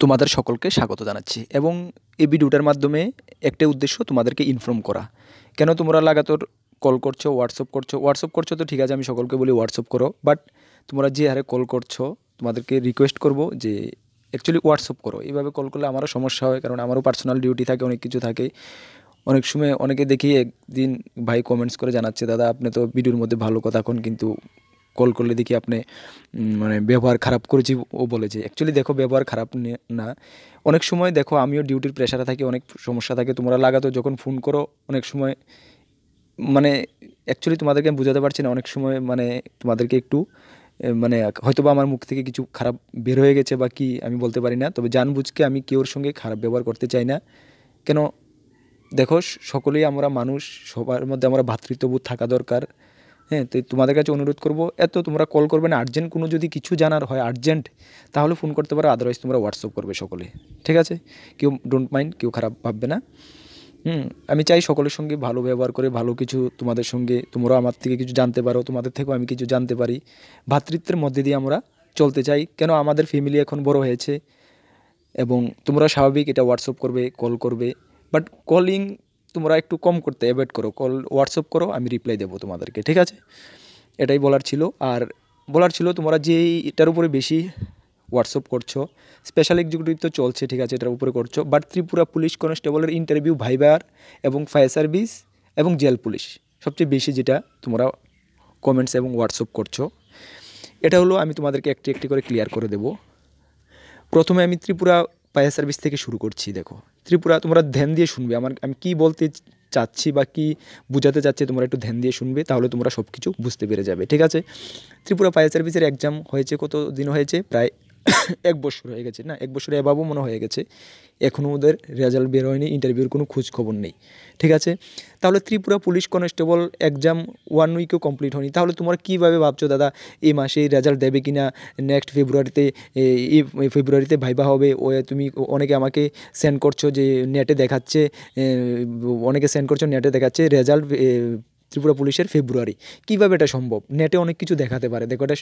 তোমাদের সকলকে স্বাগত জানাচ্ছি এবং এই ভিডিওটার মাধ্যমে একটাই উদ্দেশ্য তোমাদেরকে ইনফর্ম করা। কেন তোমরা লাগাতার কল করছো, হোয়াটসঅ্যাপ করছো তো ঠিক আছে, আমি সকলকে বলি হোয়াটসঅ্যাপ করো, বাট তোমরা যে হারে কল করছো তোমাদেরকে রিকোয়েস্ট করব যে অ্যাকচুয়ালি হোয়াটসঅ্যাপ করো। এইভাবে কল করলে আমারও সমস্যা হয়, কারণ আমারও পার্সোনাল ডিউটি থাকে, অনেক কিছু থাকে। অনেক সময় অনেকে দেখি একদিন ভাই কমেন্টস করে জানাচ্ছে, দাদা আপনি তো ভিডিওর মধ্যে ভালো কথা কন, কিন্তু কল করলে দেখি আপনি মানে ব্যবহার খারাপ করেছি ও বলেছে। অ্যাকচুয়ালি দেখো, ব্যবহার খারাপ না, অনেক সময় দেখো আমিও ডিউটির প্রেশারে থাকি, অনেক সমস্যা থাকে। তোমরা লাগাতো যখন ফোন করো অনেক সময় মানে অ্যাকচুয়ালি তোমাদেরকে আমি বোঝাতে পারছি না, অনেক সময় মানে তোমাদেরকে একটু মানে হয়তো বা আমার মুখ থেকে কিছু খারাপ বের হয়ে গেছে বা কি আমি বলতে পারি না, তবে জানবুঝকে আমি কেউর সঙ্গে খারাপ ব্যবহার করতে চাই না। কেন দেখো, সকলেই আমরা মানুষ, সবার মধ্যে আমরা ভ্রাতৃত্ববোধ থাকা দরকার। হ্যাঁ, তো তোমাদের কাছে অনুরোধ করব, এত তোমরা কল করবে না। আর্জেন্ট কোনো যদি কিছু জানার হয় আর্জেন্ট, তাহলে ফোন করতে পারো, আদারওয়াইজ তোমরা হোয়াটসঅ্যাপ করবে সকলে, ঠিক আছে? কেউ ডোন্ট মাইন্ড, কেউ খারাপ ভাববে না। আমি চাই সকলের সঙ্গে ভালো ব্যবহার করে, ভালো কিছু তোমাদের সঙ্গে, তোমরাও আমার থেকে কিছু জানতে পারো, তোমাদের থেকেও আমি কিছু জানতে পারি। ভ্রাতৃত্বের মধ্যে দিয়ে আমরা চলতে চাই। কেন আমাদের ফ্যামিলি এখন বড় হয়েছে এবং তোমরা স্বাভাবিক এটা হোয়াটসঅ্যাপ করবে, কল করবে, বাট কলিং তোমরা একটু কম করতে অ্যাভয়েড করো। কল হোয়াটসঅ্যাপ করো, আমি রিপ্লাই দেবো তোমাদেরকে, ঠিক আছে? এটাই বলার ছিল। আর বলার ছিল, তোমরা যে এটার উপরে বেশি হোয়াটসঅ্যাপ করছো, স্পেশাল এক্সিকিউটিভ তো চলছে, ঠিক আছে, এটার উপরে করছো, বাট ত্রিপুরা পুলিশ কনস্টেবলের ইন্টারভিউ, ভাইবার এবং ফায়ার সার্ভিস এবং জেল পুলিশ সবচেয়ে বেশি যেটা তোমরা কমেন্টস এবং হোয়াটসঅ্যাপ করছো, এটা হলো আমি তোমাদেরকে একটি একটি করে ক্লিয়ার করে দেবো। প্রথমে আমি ত্রিপুরা ফায়ার সার্ভিস থেকে শুরু করছি। দেখো ত্রিপুরা, তোমরা ধ্যান দিয়ে শুনবে আমি কী বলতে চাচ্ছি বা কী বোঝাতে চাচ্ছি, তোমরা একটু ধ্যান দিয়ে শুনবে, তাহলে তোমরা সব কিছু বুঝতে পেরে যাবে, ঠিক আছে? ত্রিপুরা ফায়ার সার্ভিসের এক্সাম হয়েছে কত দিন হয়েছে? প্রায় 1 বছর হয়ে গেছে, না 1 বছরের এভাবও মনে হয়ে গেছে। এখনও ওদের রেজাল্ট বের হয়নি, ইন্টারভিউর কোনো খোঁজ খবর নেই, ঠিক আছে? তাহলে ত্রিপুরা পুলিশ কনস্টেবল এক্সাম 1 উইকও কমপ্লিট হয়নি, তাহলে তোমরা কীভাবে ভাবছো দাদা এই মাসে রেজাল্ট দেবে কি না, নেক্সট ফেব্রুয়ারিতে এই ফেব্রুয়ারিতে ভাইবা হবে? ও তুমি অনেকে আমাকে সেন্ড করছো যে নেটে দেখাচ্ছে, অনেকে সেন্ড করছো নেটে দেখাচ্ছে রেজাল্ট ত্রিপুরা পুলিশের ফেব্রুয়ারি। কীভাবে এটা সম্ভব? নেটে অনেক কিছু দেখাতে পারে, দেখো এটা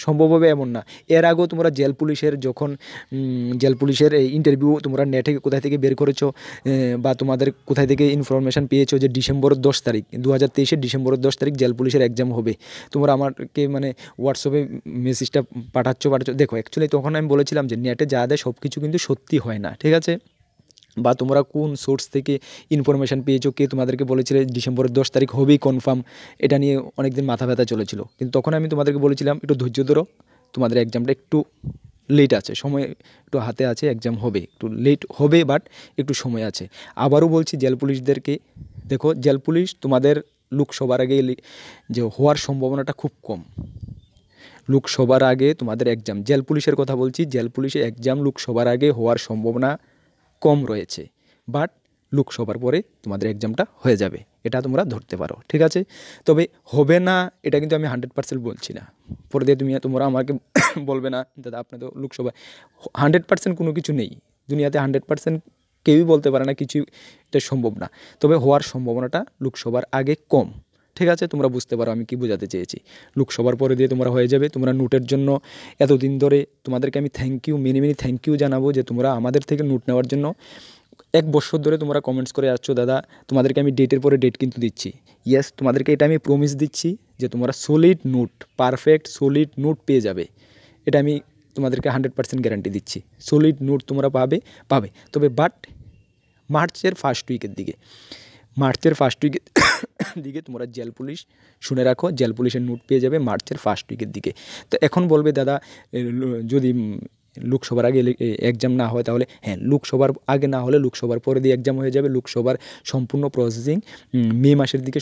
সম্ভব হবে এমন না। এর আগেও তোমরা জেল পুলিশের যখন জেল পুলিশের ইন্টারভিউ তোমরা নেটে কোথায় থেকে বের করেছো বা তোমাদের কোথায় থেকে ইনফরমেশান পেয়েছো যে ডিসেম্বরের 10 তারিখ 2023 ডিসেম্বরের 10 তারিখ জেল পুলিশের এক্সাম হবে, তোমরা আমাকে মানে হোয়াটসঅ্যাপে মেসেজটা পাঠাচ্ছ। দেখো অ্যাকচুয়ালি তখন আমি বলেছিলাম যে নেটে যা দেয় সব কিছু কিন্তু সত্যি হয় না, ঠিক আছে? বা তোমরা কোন সোর্স থেকে ইনফরমেশান পেয়েছো, কে তোমাদেরকে বলেছিলে ডিসেম্বরের 10 তারিখ হবেই কনফার্ম, এটা নিয়ে অনেক দিন মাথা ব্যথা চলেছিল। কিন্তু তখন আমি তোমাদেরকে বলেছিলাম একটু ধৈর্য ধরো, তোমাদের এক্সামটা একটু লেট আছে, সময় একটু হাতে আছে, এক্সাম হবে, একটু লেট হবে, বাট একটু সময় আছে। আবারও বলছি জেল পুলিশদেরকে, দেখো জেল পুলিশ তোমাদের লোকসভার আগে যে হওয়ার সম্ভাবনাটা খুব কম। লোকসভার আগে তোমাদের এক্সাম, জেল পুলিশের কথা বলছি, জেল পুলিশের এক্সাম লোকসভার আগে হওয়ার সম্ভাবনা কম রয়েছে, বাট লোকসভার পরে তোমাদের এক্সামটা হয়ে যাবে, এটা তোমরা ধরতে পারো, ঠিক আছে? তবে হবে না এটা কিন্তু আমি 100% বলছি না। পরে দিয়ে তোমরা আমাকে বলবে না দাদা আপনি তো লোকসভা, 100% কোনো কিছু নেই দুনিয়াতে, 100% কেউই বলতে পারে না কিছু, এটা সম্ভব না। তবে হওয়ার সম্ভাবনাটা লোকসভার আগে কম, ঠিক আছে? তোমরা বুঝতে পারো আমি কি বোঝাতে চেয়েছি। লোকসভার পরে দিয়ে তোমরা হয়ে যাবে। তোমরা নোটের জন্য এতদিন ধরে তোমাদেরকে আমি মেনি থ্যাংক ইউ জানাবো যে তোমরা আমাদের থেকে নোট নেওয়ার জন্য 1 বছর ধরে তোমরা কমেন্টস করে আসছো, দাদা তোমাদেরকে আমি ডেটের পরে ডেট কিন্তু দিচ্ছি। ইয়েস, তোমাদেরকে এটা আমি প্রমিস দিচ্ছি যে তোমরা solid note, perfect solid note পেয়ে যাবে, এটা আমি তোমাদেরকে 100% গ্যারান্টি দিচ্ছি। সলিড নোট তোমরা পাবে। তবে বাট মার্চের ফার্স্ট উইকের দিকে তোমরা জেল পুলিশ শুনে রাখো, জেল পুলিশের নোট পেয়ে যাবে মার্চের ফার্স্ট উইকের দিকে। তো এখন বলবে দাদা যদি লোকসভার আগে এক্সাম না হয়, তাহলে হ্যাঁ, লোকসভার আগে না হলে লোকসভার পরে দিয়ে এক্সাম হয়ে যাবে। লোকসভার সম্পূর্ণ প্রসেসিং মে মাসের দিকে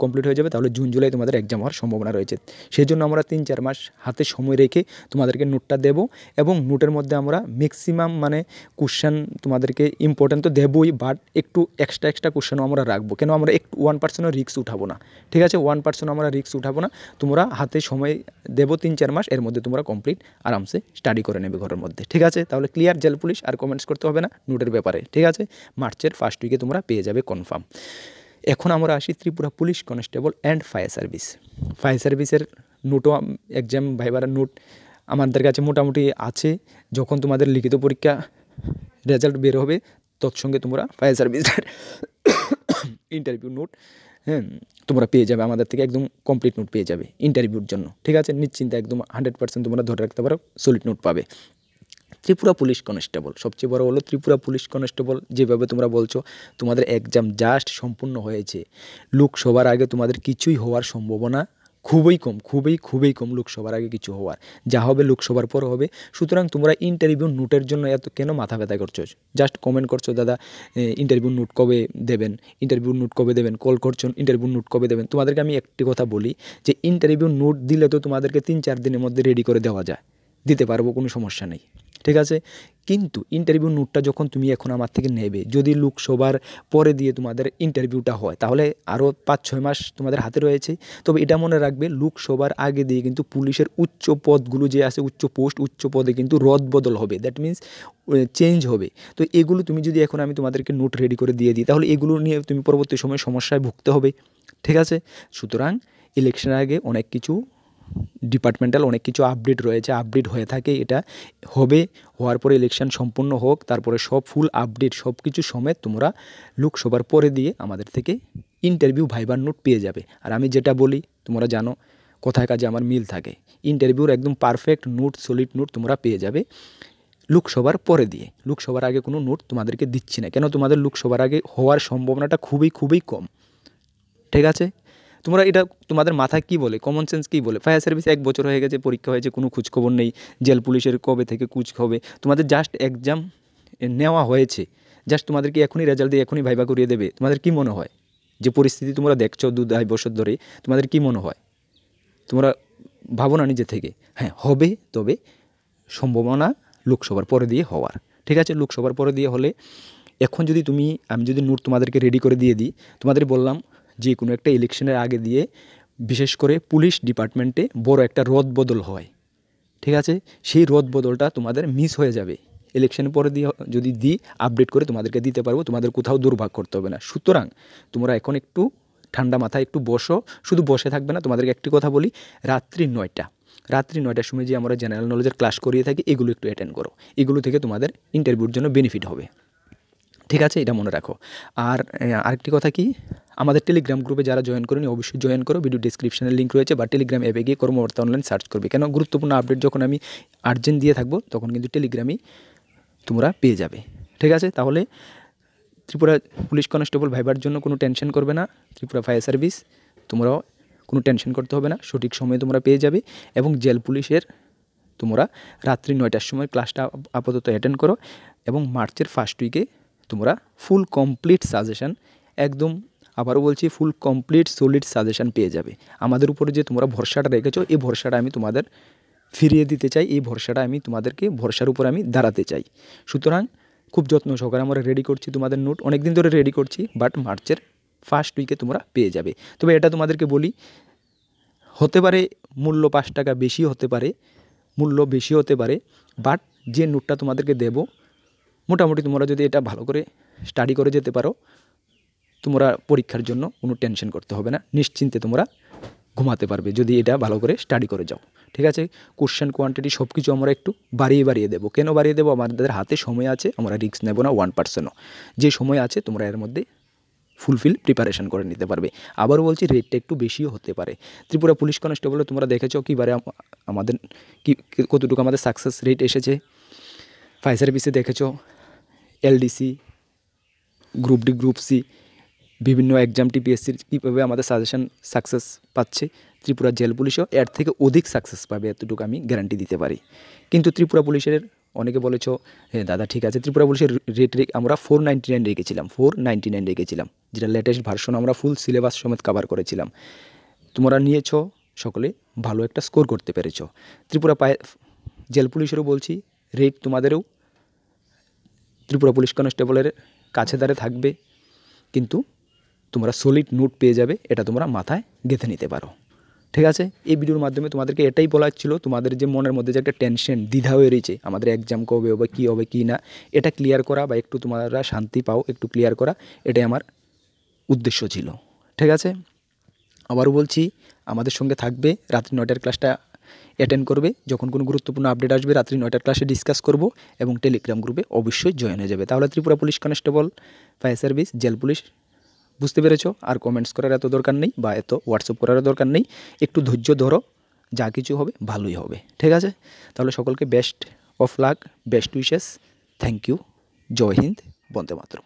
কমপ্লিট হয়ে যাবে, তাহলে জুন জুলাই তোমাদের এক্সাম হওয়ার সম্ভাবনা রয়েছে। সেই জন্য আমরা 3-4 মাস হাতে সময় রেখে তোমাদেরকে নোটটা দেবো, এবং নোটের মধ্যে আমরা ম্যাক্সিমাম মানে কোশ্চেন তোমাদেরকে ইম্পর্টেন্ট তো দেবই, বাট একটু এক্সট্রা কোশ্চেনও আমরা রাখবো। কেন আমরা একটু 1% রিস্ক উঠাবো না, ঠিক আছে? 1% আমরা রিস্ক উঠাবো না। তোমরা হাতে সময় দেবো 3-4 মাস, এর মধ্যে তোমরা কমপ্লিট আরামসে স্টাডি করে নেবে ঘরের মধ্যে, ঠিক আছে? তাহলে ক্লিয়ার জেল পুলিশ, আর কমেন্টস করতে হবে না নোটের ব্যাপারে, ঠিক আছে? মার্চের ফার্স্ট উইকে তোমরা পেয়ে যাবে কনফার্ম। এখন আমরা আসি Tripura police constable and fire service. Fire সার্ভিসের নোটও এক্সাম ভাইবার নোট আমাদের কাছে মোটামুটি আছে। যখন তোমাদের লিখিত পরীক্ষা রেজাল্ট বের হবে, তৎসঙ্গে তোমরা ফায়ার সার্ভিসের ইন্টারভিউ নোট, হ্যাঁ, তোমরা পেয়ে যাবে আমাদের থেকে, একদম কমপ্লিট নোট পেয়ে যাবে ইন্টারভিউর জন্য। ঠিক আছে, নিশ্চিন্তে একদম 100% তোমরা ধরে রাখতে পারো, সলিড নোট পাবে। ত্রিপুরা পুলিশ কনস্টেবল, সবচেয়ে বড় হলো ত্রিপুরা পুলিশ কনস্টেবল। যেভাবে তোমরা বলছো তোমাদের এক্সাম জাস্ট সম্পূর্ণ হয়েছে, লোকসভার আগে তোমাদের কিছুই হওয়ার সম্ভাবনা খুবই কম, খুবই কম লোকসভার আগে কিছু হওয়ার। যা হবে লোকসভার পর হবে। সুতরাং তোমরা ইন্টারভিউ নোটের জন্য এত কেন মাথা ব্যথা করছো? জাস্ট কমেন্ট করছো দাদা ইন্টারভিউ নোট কবে দেবেন, ইন্টারভিউ নোট কবে দেবেন, কল করছো ইন্টারভিউ নোট কবে দেবেন। তোমাদেরকে আমি একটি কথা বলি যে ইন্টারভিউ নোট দিলে তো তোমাদেরকে 3-4 দিনের মধ্যে রেডি করে দেওয়া যায়, দিতে পারবো, কোনো সমস্যা নেই। ঠিক আছে, কিন্তু ইন্টারভিউ নোটটা যখন তুমি এখন আমার থেকে নেবে, যদি লোকসভার পরে দিয়ে তোমাদের ইন্টারভিউটা হয়, তাহলে আরও 5-6 মাস তোমাদের হাতে রয়েছে। তবে এটা মনে রাখবে, লোকসভার আগে দিয়ে কিন্তু পুলিশের উচ্চ পদগুলো যে আছে, উচ্চ পোস্ট, উচ্চ পদে কিন্তু রদবদল হবে, দ্যাট মিন্স চেঞ্জ হবে। তো এগুলো তুমি যদি এখন আমি তোমাদেরকে নোট রেডি করে দিয়ে দিই, তাহলে এগুলো নিয়ে তুমি পরবর্তী সময়ে সমস্যায় ভুগতে হবে। ঠিক আছে, সুতরাং ইলেকশনের আগে অনেক কিছু ডিপার্টমেন্টাল অনেক কিছু আপডেট রয়েছে, আপডেট হয়ে থাকে, এটা হবে, হওয়ার পরে ইলেকশন সম্পূর্ণ হোক, তারপরে সব ফুল আপডেট সব কিছু সমেত তোমরা লোকসভার পরে দিয়ে আমাদের থেকে ইন্টারভিউ ভাইবার নোট পেয়ে যাবে। আর আমি যেটা বলি তোমরা জানো, কথায় কাজে আমার মিল থাকে, ইন্টারভিউর একদম পারফেক্ট নোট, সলিড নোট তোমরা পেয়ে যাবে লোকসভার পরে দিয়ে। লোকসভার আগে কোনো নোট তোমাদেরকে দিচ্ছি না, কেন তোমাদের লোকসভার আগে হওয়ার সম্ভাবনাটা খুবই কম। ঠিক আছে, তোমরা এটা তোমাদের মাথায় কী বলে, কমন সেন্স কী বলে? ফায়ার সার্ভিস 1 বছর হয়ে গেছে, পরীক্ষা হয়েছে, কোনো খোঁজখবর নেই। জেল পুলিশের কবে থেকে কুচ হবে? তোমাদের জাস্ট এক্সাম নেওয়া হয়েছে, জাস্ট তোমাদেরকে এখনই রেজাল্ট দিয়ে এখনই ভাইবা করিয়ে দেবে। তোমাদের কি মনে হয় যে পরিস্থিতি তোমরা দেখছো 2-2.5 বছর ধরে, তোমাদের কি মনে হয়? তোমরা ভাবো না নিজে থেকে? হ্যাঁ হবে, তবে সম্ভাবনা লোকসভার পরে দিয়ে হওয়ার। ঠিক আছে, লোকসভার পরে দিয়ে হলে এখন যদি আমি যদি নোট তোমাদেরকে রেডি করে দিয়ে দিই, তোমাদের বললাম যে কোনো একটা ইলেকশনের আগে দিয়ে বিশেষ করে পুলিশ ডিপার্টমেন্টে বড় একটা রদবদল হয়। ঠিক আছে, সেই রদবদলটা তোমাদের মিস হয়ে যাবে। ইলেকশনের পরে দিয়ে যদি দিই, আপডেট করে তোমাদেরকে দিতে পারবো, তোমাদের কোথাও দুর্ভাগ করতে হবে না। সুতরাং তোমরা এখন একটু ঠান্ডা মাথায় একটু বসো, শুধু বসে থাকবে না। তোমাদেরকে একটি কথা বলি, রাত্রি 9টার সময় যে আমরা জেনারেল নলেজের ক্লাস করিয়ে থাকি, এগুলো একটু অ্যাটেন্ড করো, এগুলো থেকে তোমাদের ইন্টারভিউর জন্য বেনিফিট হবে। ঠিক আছে, এটা মনে রাখো। আর আরেকটি কথা কি, আমাদের টেলিগ্রাম গ্রুপে যারা জয়েন করেনি অবশ্যই জয়েন করো, ভিডিও ডিসক্রিপশনে লিঙ্ক রয়েছে, বা টেলিগ্রাম অ্যাপে গিয়ে কর্মকর্তা অনলাইন সার্চ করবে। কেন, গুরুত্বপূর্ণ আপডেট যখন আমি আর্জেন্ট দিয়ে থাকবো, তখন কিন্তু টেলিগ্রামেই তোমরা পেয়ে যাবে। ঠিক আছে, তাহলে ত্রিপুরা পুলিশ কনস্টেবল ভাইবার জন্য কোনো টেনশন করবে না, ত্রিপুরা ফায়ার সার্ভিস তোমরাও কোনো টেনশন করতে হবে না, সঠিক সময়ে তোমরা পেয়ে যাবে। এবং জেল পুলিশের তোমরা রাত্রি 9টার সময় ক্লাসটা আপাতত অ্যাটেন্ড করো, এবং মার্চের ফার্স্ট উইকে তোমরা ফুল কমপ্লিট সাজেশান, একদম আবারও বলছি, ফুল কমপ্লিট সলিড সাজেশান পেয়ে যাবে। আমাদের উপরে যে তোমরা ভরসাটা রেখেছো, এই ভরসাটা আমি তোমাদের ফিরিয়ে দিতে চাই, এই ভরসাটা আমি তোমাদেরকে ভরসার উপর আমি দাঁড়াতে চাই। সুতরাং খুব যত্ন সহকারে আমরা রেডি করছি তোমাদের নোট, অনেক দিন ধরে রেডি করছি, বাট মার্চের ফার্স্ট উইকে তোমরা পেয়ে যাবে। তবে এটা তোমাদেরকে বলি, হতে পারে মূল্য 5 টাকা বেশি হতে পারে, বাট যে নোটটা তোমাদেরকে দেব, মোটামুটি তোমরা যদি এটা ভালো করে স্টাডি করে যেতে পারো, তোমরা পরীক্ষার জন্য কোনো টেনশন করতে হবে না, নিশ্চিন্তে তোমরা ঘুমাতে পারবে যদি এটা ভালো করে স্টাডি করে যাও। ঠিক আছে, কোশ্চেন কোয়ান্টিটি সব কিছু আমরা একটু বাড়িয়ে দেবো। কেন বাড়িয়ে দেবো? আমাদের হাতে সময় আছে, আমরা রিস্ক নেব না 1%ও। যে সময় আছে তোমরা এর মধ্যে ফুলফিল প্রিপারেশন করে নিতে পারবে। আবারও বলছি, রেটটা একটু বেশিও হতে পারে। ত্রিপুরা পুলিশ কনস্টেবলে তোমরা দেখেছো কীবারে আমাদের কতটুকু আমাদের সাকসেস রেট এসেছে। ফায়ার সার্ভিসে দেখেছো, LDC, group D, group C, বিভিন্ন এক্সাম টিপিএসসির কীভাবে আমাদের সাজেশন সাকসেস পাচ্ছে। ত্রিপুরা জেল পুলিশও এর থেকে অধিক সাকসেস পাবে, এতটুকু আমি গ্যারান্টি দিতে পারি। কিন্তু ত্রিপুরা পুলিশের অনেকে বলেছো, হ্যাঁ দাদা ঠিক আছে, ত্রিপুরা পুলিশের রেট আমরা 499 রেখেছিলাম, যেটা লেটেস্ট ভার্সন, আমরা ফুল সিলেবাস সমেত কভার করেছিলাম। তোমরা নিয়েছো, সকলে ভালো একটা স্কোর করতে পেরেছো। ত্রিপুরা জেল পুলিশেরও বলছি, রেট তোমাদেরও ত্রিপুরা পুলিশ কনস্টেবলের কাছে দাঁড়ে থাকবে, কিন্তু তোমরা সলিড নোট পেয়ে যাবে, এটা তোমরা মাথায় গেঁথে নিতে পারো। ঠিক আছে, এই ভিডিওর মাধ্যমে তোমাদেরকে এটাই বলার ছিল, তোমাদের যে মনের মধ্যে যে একটা টেনশন, দ্বিধা হয়ে রয়েছে, আমাদের এক্সাম কবে হবে, কী হবে কী না, এটা ক্লিয়ার করা, বা একটু তোমরা শান্তি পাও, একটু ক্লিয়ার করা, এটাই আমার উদ্দেশ্য ছিল। ঠিক আছে, আবারও বলছি, আমাদের সঙ্গে থাকবে, রাত্রি 9টার ক্লাসটা অ্যাটেন্ড করবে। যখন কোনো গুরুত্বপূর্ণ আপডেট আসবে রাত্রি 9টার ক্লাসে ডিসকাস করব এবং টেলিগ্রাম গ্রুপে অবশ্যই জয়েন হয়ে যাবে। তাহলে Tripura police constable, fire service, jail police বুঝতে পেরেছো। আর কমেন্টস করার এত দরকার নেই বা এত হোয়াটসঅ্যাপ করার দরকার নেই, একটু ধৈর্য ধরো, যা কিছু হবে ভালোই হবে, ঠিক আছে। তাহলে সকলকে best of luck, best wishes, thank you, Jai Hind, Vande Mataram.